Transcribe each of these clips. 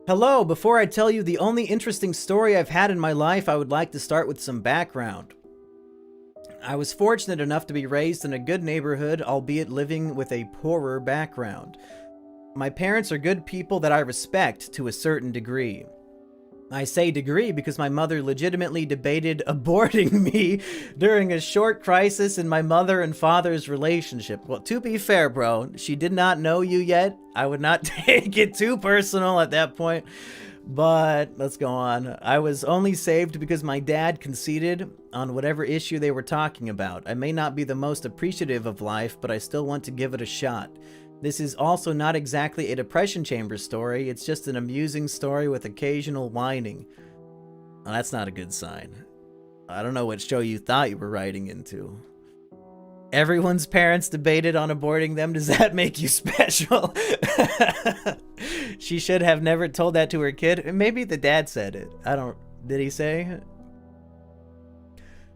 Hello, before I tell you the only interesting story I've had in my life, I would like to start with some background. I was fortunate enough to be raised in a good neighborhood, albeit living with a poorer background. My parents are good people that I respect to a certain degree. I say degree because my mother legitimately debated aborting me during a short crisis in my mother and father's relationship. Well, to be fair, bro, she did not know you yet. I would not take it too personal at that point. But let's go on. I was only saved because my dad conceded on whatever issue they were talking about. I may not be the most appreciative of life, but I still want to give it a shot. This is also not exactly a depression chamber story, it's just an amusing story with occasional whining. Well, that's not a good sign. I don't know what show you thought you were writing into. Everyone's parents debated on aborting them. Does that make you special? She should have never told that to her kid. Maybe the dad said it. Did he say?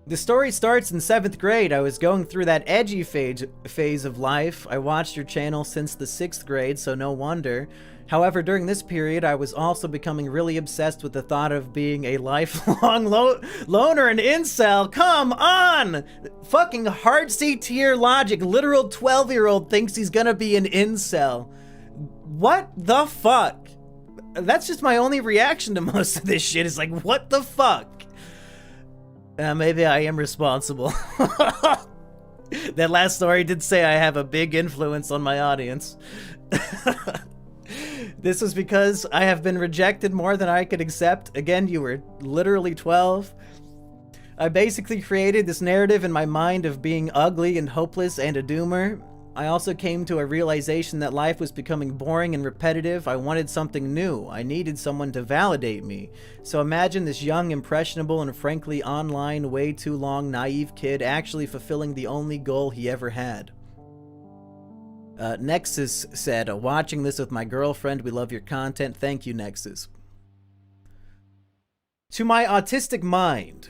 The story starts in 7th grade. I was going through that edgy phase of life. I watched your channel since the 6th grade, so no wonder. However, during this period, I was also becoming really obsessed with the thought of being a lifelong loner and incel. Come on! Fucking hard C tier logic. Literal 12-year-old thinks he's gonna be an incel. What the fuck? That's just my only reaction to most of this shit. Is like, what the fuck? Maybe I am responsible. That last story did say I have a big influence on my audience. This was because I have been rejected more than I could accept. Again, you were literally 12. I basically created this narrative in my mind of being ugly and hopeless and a doomer. I also came to a realization that life was becoming boring and repetitive. I wanted something new. I needed someone to validate me. So imagine this young, impressionable, and frankly online, way too long, naive kid actually fulfilling the only goal he ever had. Nexus said, watching this with my girlfriend, we love your content. Thank you, Nexus. To my autistic mind,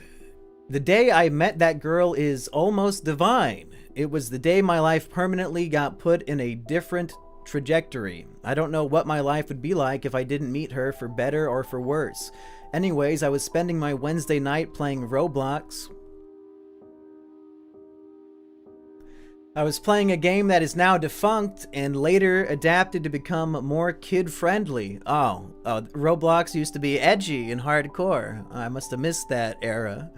the day I met that girl is almost divine. It was the day my life permanently got put in a different trajectory. I don't know what my life would be like if I didn't meet her, for better or for worse. Anyways, I was spending my Wednesday night playing Roblox. I was playing a game that is now defunct and later adapted to become more kid-friendly. Oh, Roblox used to be edgy and hardcore. I must have missed that era.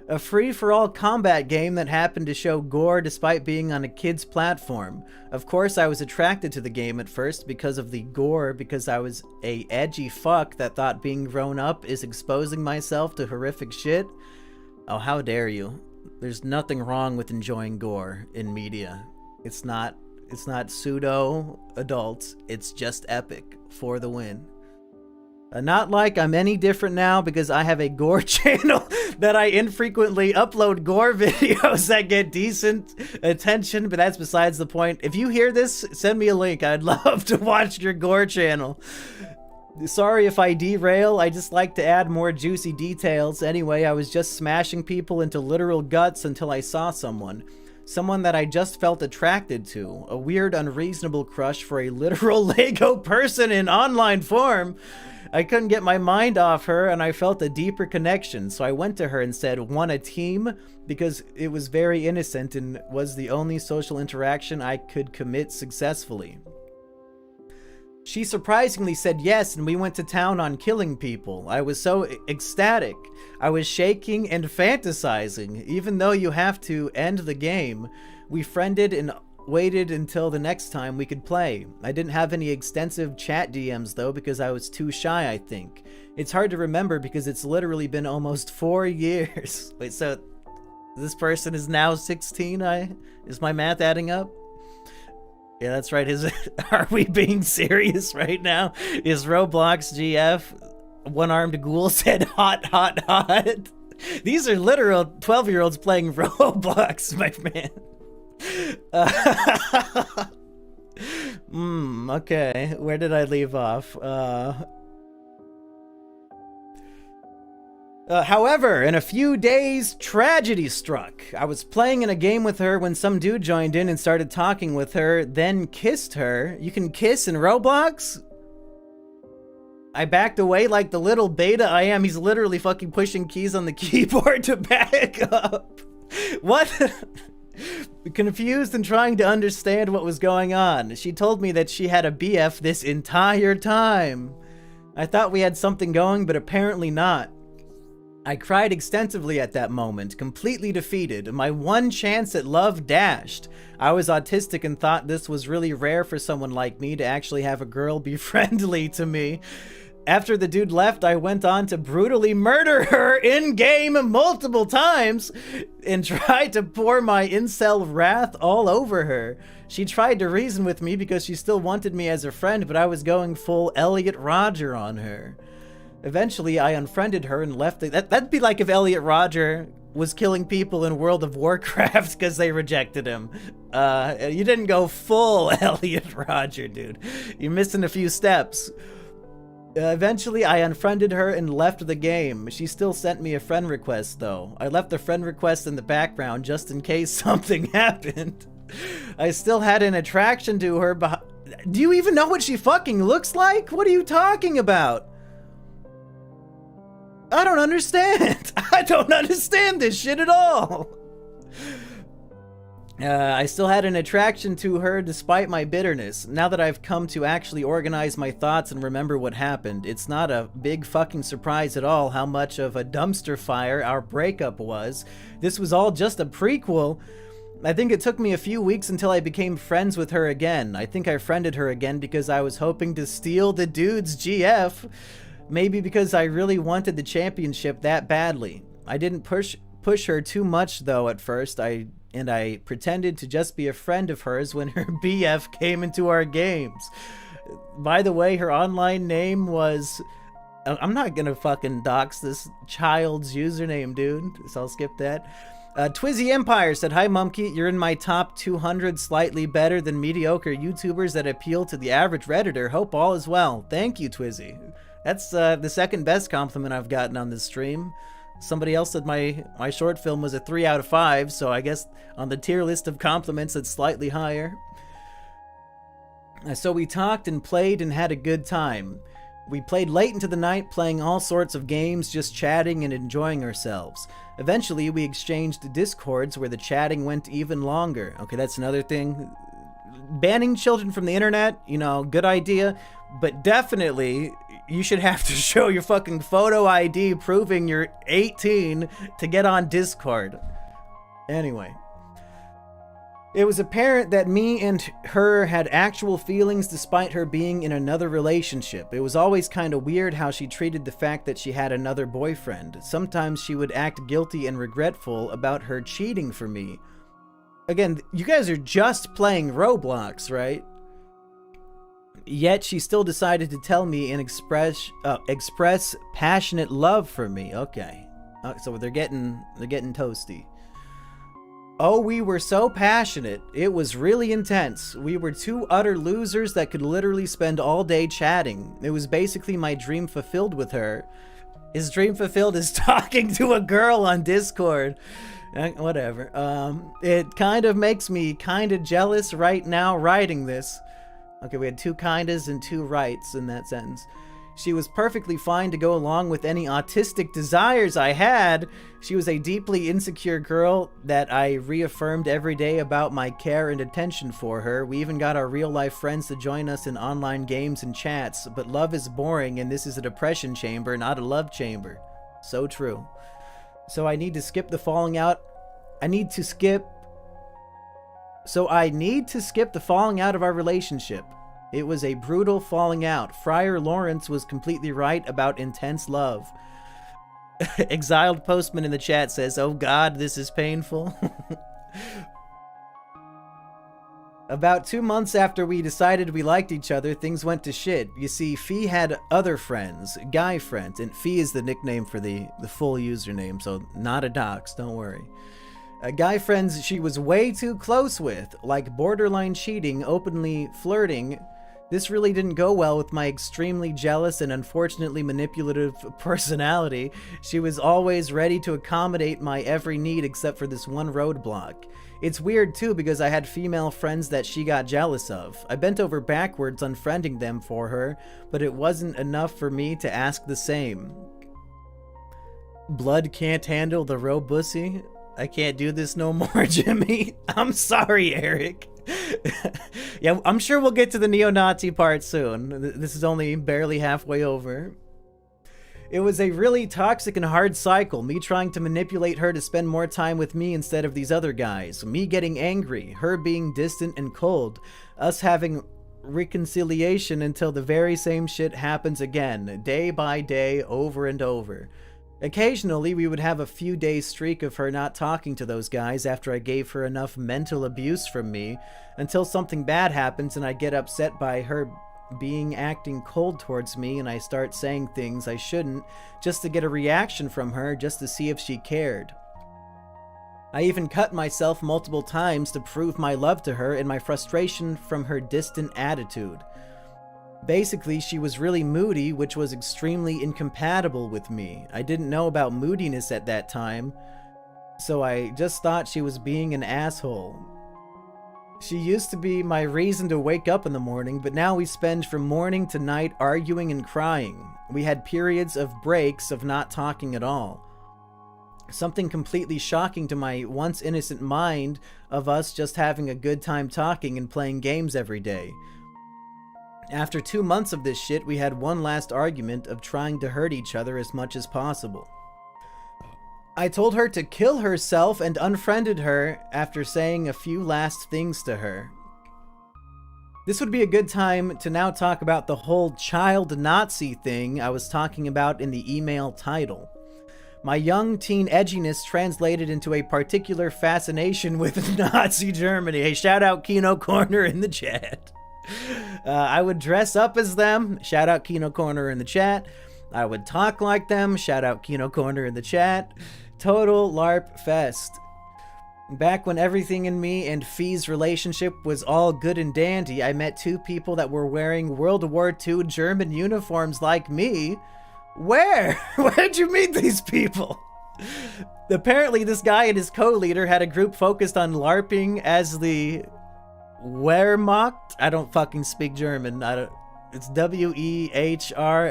A free-for-all combat game that happened to show gore despite being on a kid's platform. Of course, I was attracted to the game at first because of the gore, because I was a edgy fuck that thought being grown up is exposing myself to horrific shit. Oh, how dare you. There's nothing wrong with enjoying gore in media. It's not pseudo-adults, it's just epic for the win. Not like I'm any different now because I have a gore channel that I infrequently upload gore videos that get decent attention, but that's besides the point. If you hear this, send me a link. I'd love to watch your gore channel. Sorry if I derail, I just like to add more juicy details. Anyway, I was just smashing people into literal guts until I saw someone. Someone that I just felt attracted to. A weird, unreasonable crush for a literal Lego person in online form. I couldn't get my mind off her and I felt a deeper connection, so I went to her and said, "Want a team?" because it was very innocent and was the only social interaction I could commit successfully. She surprisingly said yes, and we went to town on killing people. I was so ecstatic. I was shaking and fantasizing. Even though you have to end the game, we friended and waited until the next time we could play. I didn't have any extensive chat DMs though because I was too shy, I think. It's hard to remember because it's literally been almost 4 years. Wait, so this person is now 16? Is my math adding up? Yeah, that's right. Are we being serious right now? Is Roblox GF one-armed ghoul said hot, hot, hot? These are literal 12-year-olds playing Roblox, my man. Okay. Where did I leave off? However, in a few days, tragedy struck. I was playing in a game with her when some dude joined in and started talking with her, then kissed her. You can kiss in Roblox? I backed away like the little beta I am. He's literally fucking pushing keys on the keyboard to back up. What? Confused and trying to understand what was going on. She told me that she had a BF this entire time. I thought we had something going, but apparently not. I cried extensively at that moment, completely defeated. My one chance at love dashed. I was autistic and thought this was really rare for someone like me to actually have a girl be friendly to me. After the dude left, I went on to brutally murder her in-game multiple times and tried to pour my incel wrath all over her. She tried to reason with me because she still wanted me as a friend, but I was going full Elliot Rodger on her. Eventually, I unfriended her and left. That'd be like if Elliot Rodger was killing people in World of Warcraft because they rejected him. You didn't go full Elliot Rodger, dude. You're missing a few steps. Eventually, I unfriended her and left the game. She still sent me a friend request, though. I left the friend request in the background just in case something happened. I still had an attraction to her, but do you even know what she fucking looks like? What are you talking about? I don't understand. I don't understand this shit at all. I still had an attraction to her despite my bitterness. Now that I've come to actually organize my thoughts and remember what happened, it's not a big fucking surprise at all how much of a dumpster fire our breakup was. This was all just a prequel. I think it took me a few weeks until I became friends with her again. I think I friended her again because I was hoping to steal the dude's GF. Maybe because I really wanted the championship that badly. I didn't push her too much though at first. I pretended to just be a friend of hers when her BF came into our games. By the way, her online name was... I'm not gonna fucking dox this child's username, dude, so I'll skip that. Twizzy Empire said, "Hi Mumkey, you're in my top 200 slightly better than mediocre YouTubers that appeal to the average Redditor. Hope all is well." Thank you, Twizzy. That's the second best compliment I've gotten on this stream. Somebody else said my short film was a 3 out of 5, so I guess on the tier list of compliments it's slightly higher. So we talked and played and had a good time. We played late into the night, playing all sorts of games, just chatting and enjoying ourselves. Eventually, we exchanged Discords where the chatting went even longer. Okay, that's another thing. Banning children from the internet, you know, good idea, but definitely you should have to show your fucking photo ID proving you're 18 to get on Discord. Anyway. It was apparent that me and her had actual feelings despite her being in another relationship. It was always kind of weird how she treated the fact that she had another boyfriend. Sometimes she would act guilty and regretful about her cheating for me. Again, you guys are just playing Roblox, right? Yet she still decided to tell me and express passionate love for me. Okay. So they're getting toasty. Oh, we were so passionate. It was really intense. We were two utter losers that could literally spend all day chatting. It was basically my dream fulfilled with her. His dream fulfilled is talking to a girl on Discord. Whatever. It kind of makes me kind of jealous right now writing this. Okay, we had two kindas and two rights in that sentence. She was perfectly fine to go along with any autistic desires I had. She was a deeply insecure girl that I reaffirmed every day about my care and attention for her. We even got our real-life friends to join us in online games and chats. But love is boring, and this is a depression chamber, not a love chamber. So true. So I need to skip the falling out. I need to skip the falling out of our relationship. It was a brutal falling out. Friar Lawrence was completely right about intense love. Exiled Postman in the chat says, "Oh God, this is painful." About 2 months after we decided we liked each other, things went to shit. You see, Fee had other friends, guy friends, and Fee is the nickname for the full username, so not a dox, don't worry. Guy friends she was way too close with, like borderline cheating, openly flirting. This really didn't go well with my extremely jealous and unfortunately manipulative personality. She was always ready to accommodate my every need except for this one roadblock. It's weird too because I had female friends that she got jealous of. I bent over backwards unfriending them for her, but it wasn't enough for me to ask the same. Blood can't handle the robussy. I can't do this no more, Jimmy. I'm sorry, Eric. Yeah, I'm sure we'll get to the neo-Nazi part soon. This is only barely halfway over. It was a really toxic and hard cycle, me trying to manipulate her to spend more time with me instead of these other guys, me getting angry, her being distant and cold, us having reconciliation until the very same shit happens again, day by day, over and over. Occasionally, we would have a few days streak of her not talking to those guys after I gave her enough mental abuse from me, until something bad happens and I get upset by her acting cold towards me and I start saying things I shouldn't just to get a reaction from her, just to see if she cared. I even cut myself multiple times to prove my love to her and my frustration from her distant attitude. Basically, she was really moody, which was extremely incompatible with me. I didn't know about moodiness at that time, so I just thought she was being an asshole. She used to be my reason to wake up in the morning, but now we spend from morning to night arguing and crying. We had periods of breaks of not talking at all. Something completely shocking to my once innocent mind of us just having a good time talking and playing games every day. After 2 months of this shit, we had one last argument of trying to hurt each other as much as possible. I told her to kill herself and unfriended her after saying a few last things to her. This would be a good time to now talk about the whole child Nazi thing I was talking about in the email title. My young teen edginess translated into a particular fascination with Nazi Germany. Hey, shout out Kino Corner in the chat. I would dress up as them. Shout out Kino Corner in the chat. I would talk like them. Shout out Kino Corner in the chat. Total LARP fest. Back when everything in me and Fee's relationship was all good and dandy, I met two people that were wearing World War II German uniforms like me. Where? Where'd you meet these people? Apparently this guy and his co-leader had a group focused on LARPing as the Wehrmacht. I don't fucking speak German. It's Wehrmacht.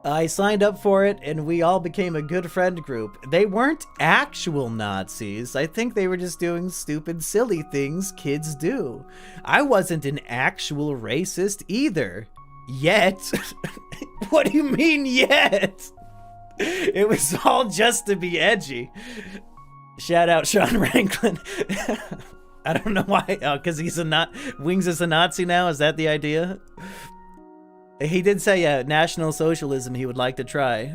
I signed up for it and we all became a good friend group. They weren't actual Nazis. I think they were just doing stupid, silly things kids do. I wasn't an actual racist either. Yet. What do you mean yet? It was all just to be edgy. Shout out Sean Ranklin. I don't know why. Oh, because he's Wings is a Nazi now? Is that the idea? He did say National Socialism he would like to try.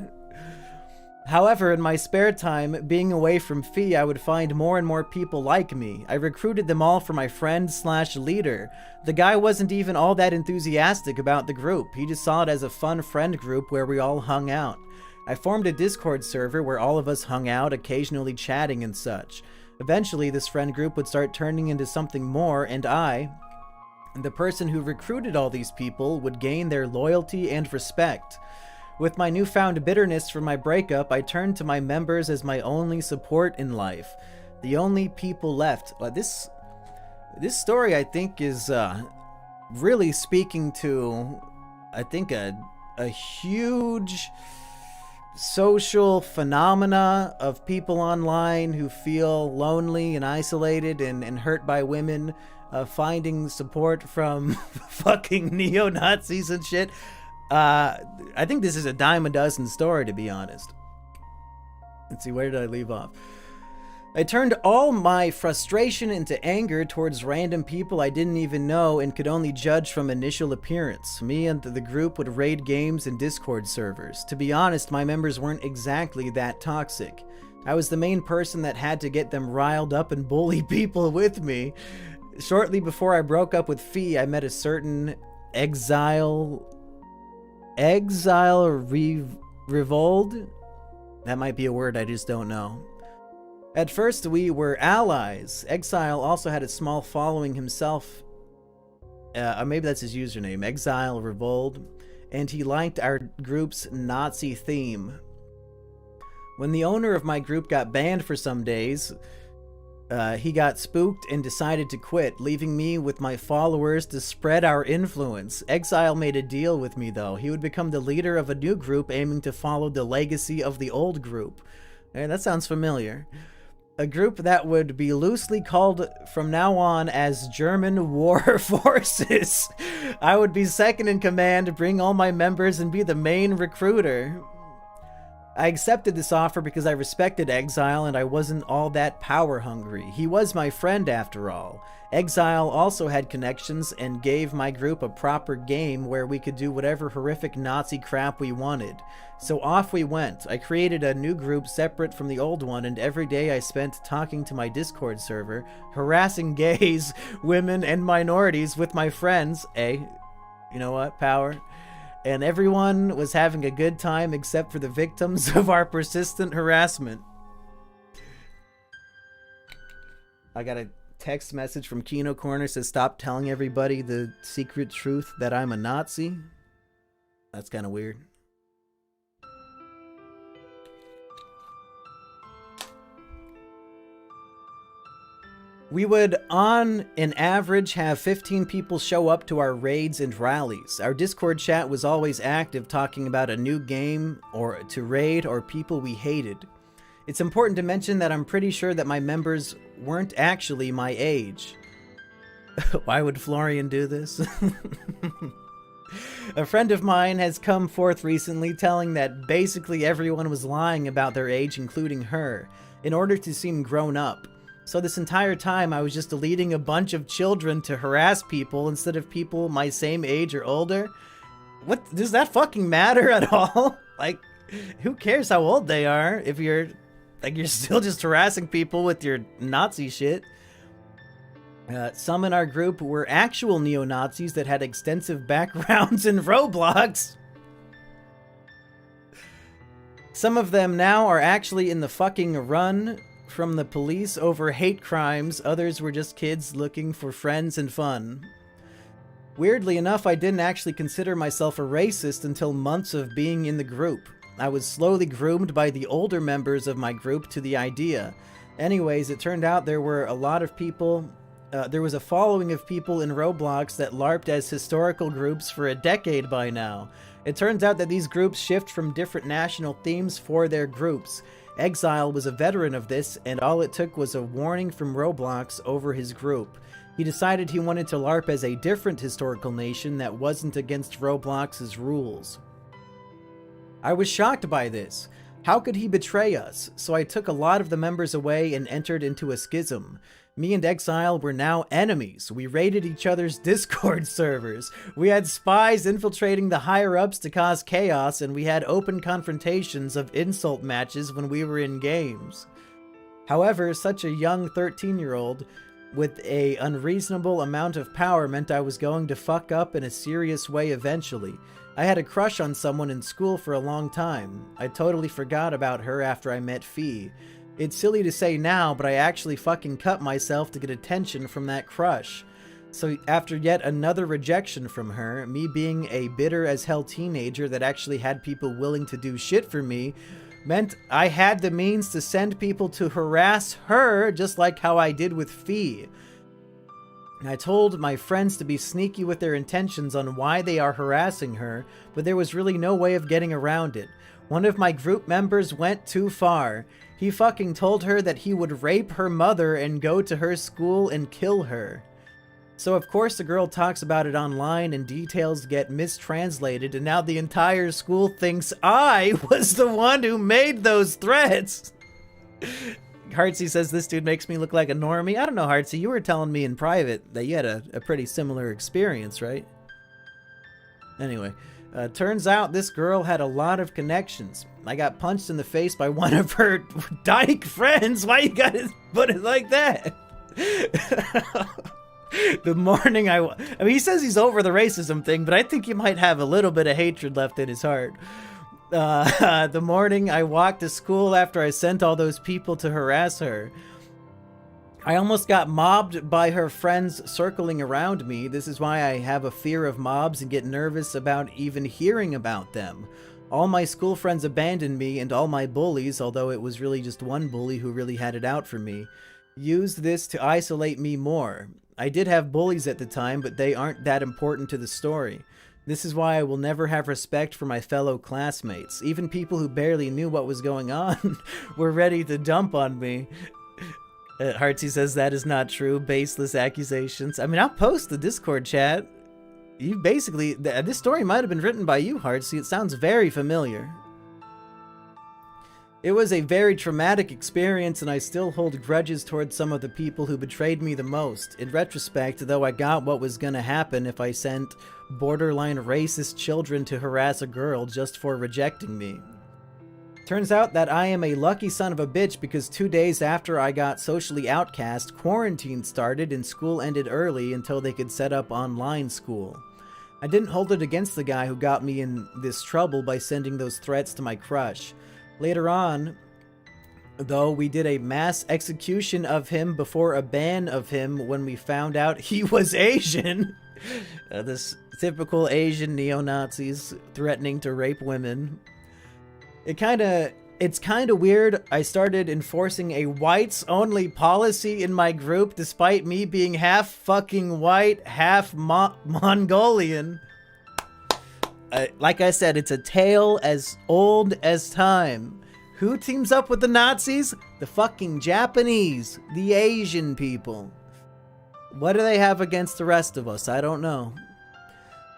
However, in my spare time, being away from Fee, I would find more and more people like me. I recruited them all for my friend/leader. The guy wasn't even all that enthusiastic about the group. He just saw it as a fun friend group where we all hung out. I formed a Discord server where all of us hung out, occasionally chatting and such. Eventually, this friend group would start turning into something more, and I, the person who recruited all these people, would gain their loyalty and respect. With my newfound bitterness from my breakup, I turned to my members as my only support in life. The only people left. This story, I think, is really speaking to, I think, a huge social phenomena of people online who feel lonely and isolated and hurt by women, finding support from fucking neo-Nazis and shit. I think this is a dime a dozen story, to be honest. Let's see, where did I leave off? I turned all my frustration into anger towards random people I didn't even know and could only judge from initial appearance. Me and the group would raid games and Discord servers. To be honest, my members weren't exactly that toxic. I was the main person that had to get them riled up and bully people with me. Shortly before I broke up with Fee, I met a certain Exile Revold? That might be a word, I just don't know. At first, we were allies. Exile also had a small following himself. Or maybe that's his username, Exile Revolt. And he liked our group's Nazi theme. When the owner of my group got banned for some days, he got spooked and decided to quit, leaving me with my followers to spread our influence. Exile made a deal with me, though. He would become the leader of a new group aiming to follow the legacy of the old group. That sounds familiar. A group that would be loosely called from now on as German War Forces. I would be second in command, bring all my members, and be the main recruiter. I accepted this offer because I respected Exile and I wasn't all that power hungry. He was my friend after all. Exile also had connections and gave my group a proper game where we could do whatever horrific Nazi crap we wanted. So off we went. I created a new group separate from the old one, and every day I spent talking to my Discord server, harassing gays, women, and minorities with my friends. You know what? Power. And everyone was having a good time except for the victims of our persistent harassment. I got a text message from Kino Corner, says stop telling everybody the secret truth that I'm a Nazi. That's kind of weird. We would, on an average, have 15 people show up to our raids and rallies. Our Discord chat was always active, talking about a new game, or to raid, or people we hated. It's important to mention that I'm pretty sure that my members weren't actually my age. Why would Florian do this? A friend of mine has come forth recently telling that basically everyone was lying about their age, including her, in order to seem grown up. So this entire time I was just deleting a bunch of children to harass people instead of people my same age or older. What, does that fucking matter at all? Like, who cares how old they are if you're still just harassing people with your Nazi shit? Some in our group were actual neo-Nazis that had extensive backgrounds in Roblox. Some of them now are actually in the fucking run from the police over hate crimes. Others were just kids looking for friends and fun. Weirdly enough, I didn't actually consider myself a racist until months of being in the group. I was slowly groomed by the older members of my group to the idea. Anyways, it turned out there were a lot of people, there was a following of people in Roblox that LARPed as historical groups for a decade by now. It turns out that these groups shift from different national themes for their groups. Exile was a veteran of this, and all it took was a warning from Roblox over his group. He decided he wanted to LARP as a different historical nation that wasn't against Roblox's rules. I was shocked by this. How could he betray us? So I took a lot of the members away and entered into a schism. Me and Exile were now enemies. We raided each other's Discord servers. We had spies infiltrating the higher-ups to cause chaos, and we had open confrontations of insult matches when we were in games. However, such a young 13-year-old with an unreasonable amount of power meant I was going to fuck up in a serious way eventually. I had a crush on someone in school for a long time. I totally forgot about her after I met Fee. It's silly to say now, but I actually fucking cut myself to get attention from that crush. So after yet another rejection from her, me being a bitter as hell teenager that actually had people willing to do shit for me, meant I had the means to send people to harass her, just like how I did with Fee. I told my friends to be sneaky with their intentions on why they are harassing her, but there was really no way of getting around it. One of my group members went too far. He fucking told her that he would rape her mother and go to her school and kill her. So of course the girl talks about it online and details get mistranslated, and now the entire school thinks I was the one who made those threats. Heartsy says this dude makes me look like a normie. I don't know, Heartsy, you were telling me in private that you had a pretty similar experience, right? Anyway, turns out this girl had a lot of connections. I got punched in the face by one of her dyke friends. Why you gotta put it like that? The morning I mean, he says he's over the racism thing, but I think he might have a little bit of hatred left in his heart. The morning I walked to school after I sent all those people to harass her, I almost got mobbed by her friends circling around me. This is why I have a fear of mobs and get nervous about even hearing about them. All my school friends abandoned me, and all my bullies, although it was really just one bully who really had it out for me, used this to isolate me more. I did have bullies at the time, but they aren't that important to the story. This is why I will never have respect for my fellow classmates. Even people who barely knew what was going on were ready to dump on me. Heartsy says that is not true. Baseless accusations. I mean, I'll post the Discord chat. You basically... this story might have been written by you, Heartsy. It sounds very familiar. It was a very traumatic experience, and I still hold grudges towards some of the people who betrayed me the most. In retrospect, though, I got what was gonna happen if I sent borderline racist children to harass a girl just for rejecting me. Turns out that I am a lucky son of a bitch because 2 days after I got socially outcast, quarantine started and school ended early until they could set up online school. I didn't hold it against the guy who got me in this trouble by sending those threats to my crush. Later on, though, we did a mass execution of him before a ban of him when we found out he was Asian. This typical Asian neo-Nazis threatening to rape women. It's kinda weird. I started enforcing a whites-only policy in my group despite me being half fucking white, half Mongolian. Like I said, it's a tale as old as time. Who teams up with the Nazis? The fucking Japanese. The Asian people. What do they have against the rest of us? I don't know.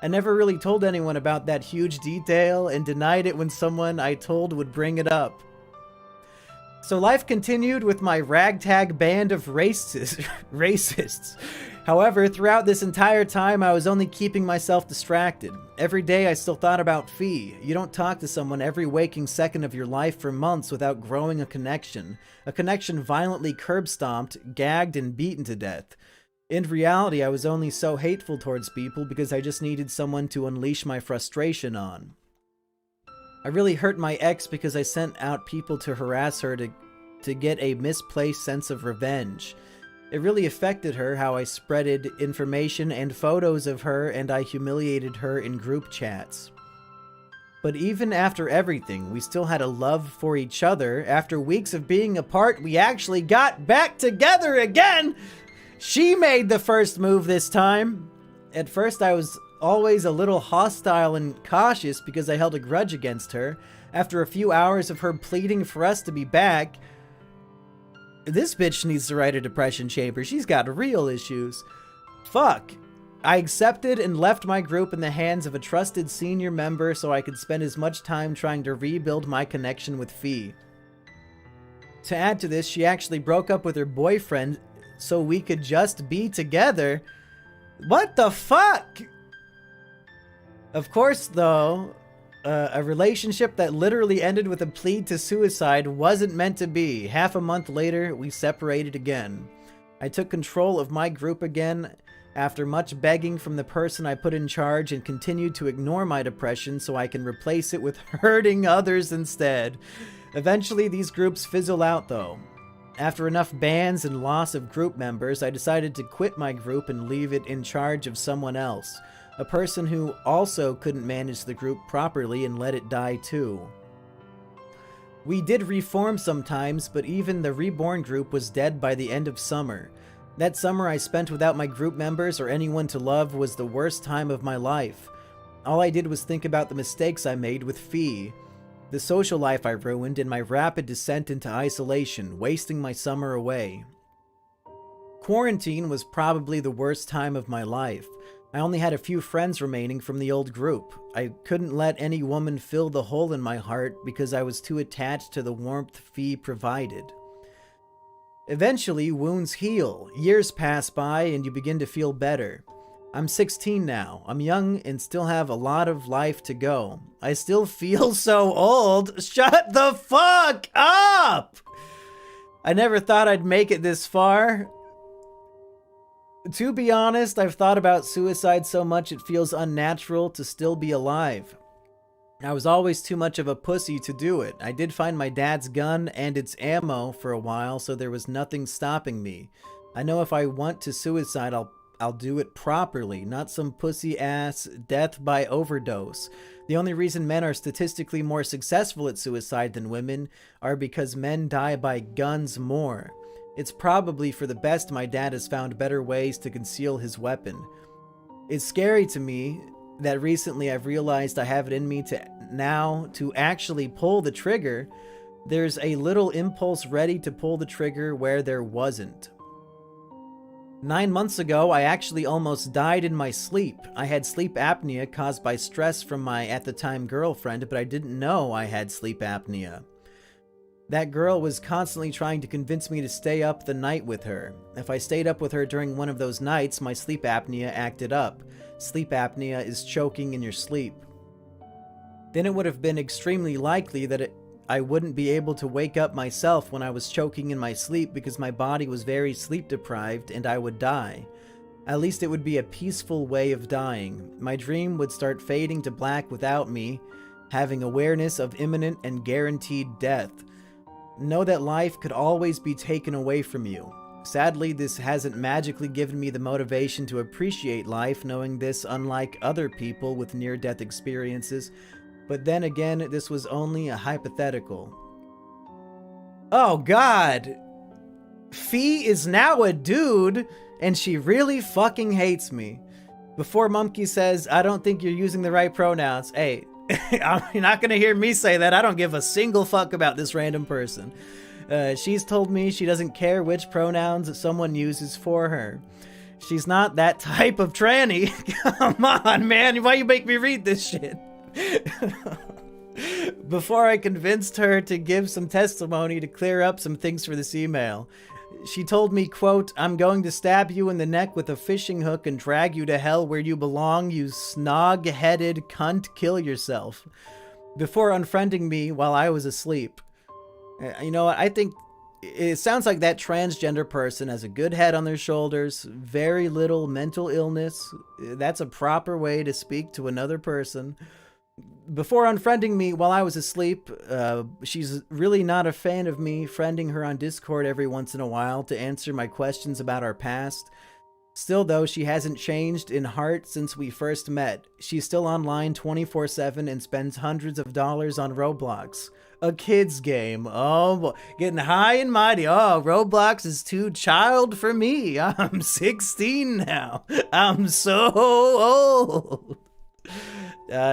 I never really told anyone about that huge detail and denied it when someone I told would bring it up. So life continued with my ragtag band of racists. However, throughout this entire time, I was only keeping myself distracted. Every day, I still thought about Fee. You don't talk to someone every waking second of your life for months without growing a connection. A connection violently curb-stomped, gagged, and beaten to death. In reality, I was only so hateful towards people because I just needed someone to unleash my frustration on. I really hurt my ex because I sent out people to harass her to get a misplaced sense of revenge. It really affected her how I spreaded information and photos of her, and I humiliated her in group chats. But even after everything, we still had a love for each other. After weeks of being apart, we actually got back together again! She made the first move this time. At first, I was always a little hostile and cautious because I held a grudge against her. After a few hours of her pleading for us to be back, this bitch needs to write a depression chamber. She's got real issues. Fuck. I accepted and left my group in the hands of a trusted senior member so I could spend as much time trying to rebuild my connection with Fee. To add to this, she actually broke up with her boyfriend so we could just be together. What the fuck? Of course, though, a relationship that literally ended with a plea to suicide wasn't meant to be. Half a month later, we separated again. I took control of my group again after much begging from the person I put in charge and continued to ignore my depression so I can replace it with hurting others instead. Eventually, these groups fizzle out, though. After enough bans and loss of group members, I decided to quit my group and leave it in charge of someone else. A person who also couldn't manage the group properly and let it die too. We did reform sometimes, but even the reborn group was dead by the end of summer. That summer I spent without my group members or anyone to love was the worst time of my life. All I did was think about the mistakes I made with Fee, the social life I ruined, and my rapid descent into isolation, wasting my summer away. Quarantine was probably the worst time of my life. I only had a few friends remaining from the old group. I couldn't let any woman fill the hole in my heart because I was too attached to the warmth Fee provided. Eventually, wounds heal. Years pass by and you begin to feel better. I'm 16 now. I'm young and still have a lot of life to go. I still feel so old. Shut the fuck up! I never thought I'd make it this far. To be honest, I've thought about suicide so much it feels unnatural to still be alive. I was always too much of a pussy to do it. I did find my dad's gun and its ammo for a while, so there was nothing stopping me. I know if I want to suicide, I'll do it properly, not some pussy ass death by overdose. The only reason men are statistically more successful at suicide than women are because men die by guns more. It's probably for the best my dad has found better ways to conceal his weapon. It's scary to me that recently I've realized I have it in me to actually pull the trigger. There's a little impulse ready to pull the trigger where there wasn't. 9 months ago, I actually almost died in my sleep. I had sleep apnea caused by stress from my, at the time, girlfriend, but I didn't know I had sleep apnea. That girl was constantly trying to convince me to stay up the night with her. If I stayed up with her during one of those nights, my sleep apnea acted up. Sleep apnea is choking in your sleep. Then it would have been extremely likely that I wouldn't be able to wake up myself when I was choking in my sleep because my body was very sleep deprived and I would die. At least it would be a peaceful way of dying. My dream would start fading to black without me having awareness of imminent and guaranteed death. Know that life could always be taken away from you. Sadly, this hasn't magically given me the motivation to appreciate life, knowing this unlike other people with near-death experiences. But then again, this was only a hypothetical. Oh god! Fee is now a dude, and she really fucking hates me. Before Mumkey says, I don't think you're using the right pronouns. Hey, you're not gonna hear me say that. I don't give a single fuck about this random person. She's told me she doesn't care which pronouns someone uses for her. She's not that type of tranny. Come on, man. Why you make me read this shit? Before I convinced her to give some testimony to clear up some things for this email, she told me, quote, I'm going to stab you in the neck with a fishing hook and drag you to hell where you belong, you snog-headed cunt, kill yourself. Before unfriending me while I was asleep. You know what, I think it sounds like that transgender person has a good head on their shoulders, very little mental illness. That's a proper way to speak to another person. Before unfriending me while I was asleep, she's really not a fan of me friending her on Discord every once in a while to answer my questions about our past. Still though, she hasn't changed in heart since we first met. She's still online 24/7 and spends hundreds of dollars on Roblox. A kid's game. Oh, boy. Getting high and mighty. Oh, Roblox is too child for me. I'm 16 now. I'm so old.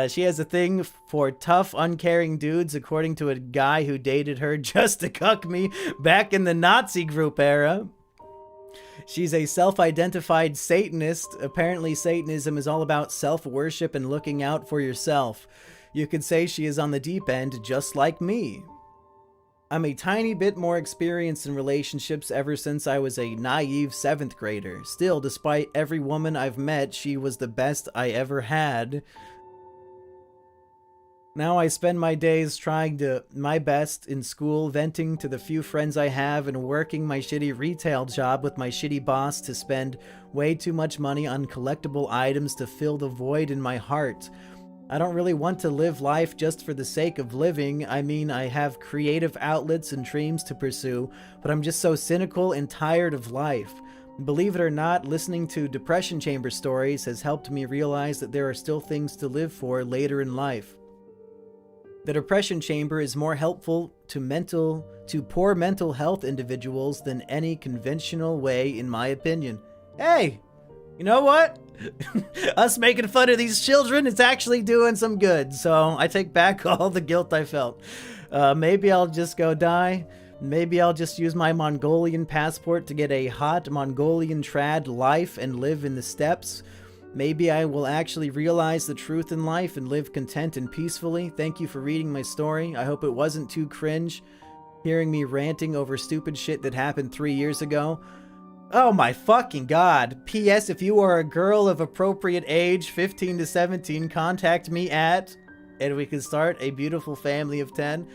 She has a thing for tough, uncaring dudes, according to a guy who dated her just to cuck me back in the Nazi group era. She's a self-identified Satanist. Apparently, Satanism is all about self-worship and looking out for yourself. You could say she is on the deep end, just like me. I'm a tiny bit more experienced in relationships ever since I was a naive 7th grader. Still, despite every woman I've met, she was the best I ever had. Now I spend my days trying my best in school, venting to the few friends I have, and working my shitty retail job with my shitty boss to spend way too much money on collectible items to fill the void in my heart. I don't really want to live life just for the sake of living. I mean, I have creative outlets and dreams to pursue, but I'm just so cynical and tired of life. Believe it or not, listening to Depression Chamber stories has helped me realize that there are still things to live for later in life. The Depression Chamber is more helpful to poor mental health individuals than any conventional way, in my opinion. Hey, you know what? Us making fun of these children is actually doing some good, so I take back all the guilt I felt. Maybe I'll just go die. Maybe I'll just use my Mongolian passport to get a hot Mongolian trad life and live in the steppes. Maybe I will actually realize the truth in life and live content and peacefully. Thank you for reading my story. I hope it wasn't too cringe, hearing me ranting over stupid shit that happened 3 years ago. Oh my fucking god. P.S. If you are a girl of appropriate age, 15 to 17, contact me at... and we can start a beautiful family of 10.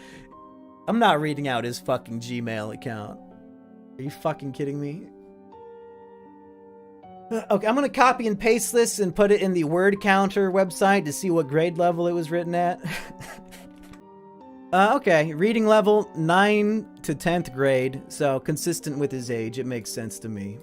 I'm not reading out his fucking Gmail account. Are you fucking kidding me? Okay, I'm gonna copy and paste this and put it in the word counter website to see what grade level it was written at. Okay, reading level 9 to 10th grade, so consistent with his age. It makes sense to me.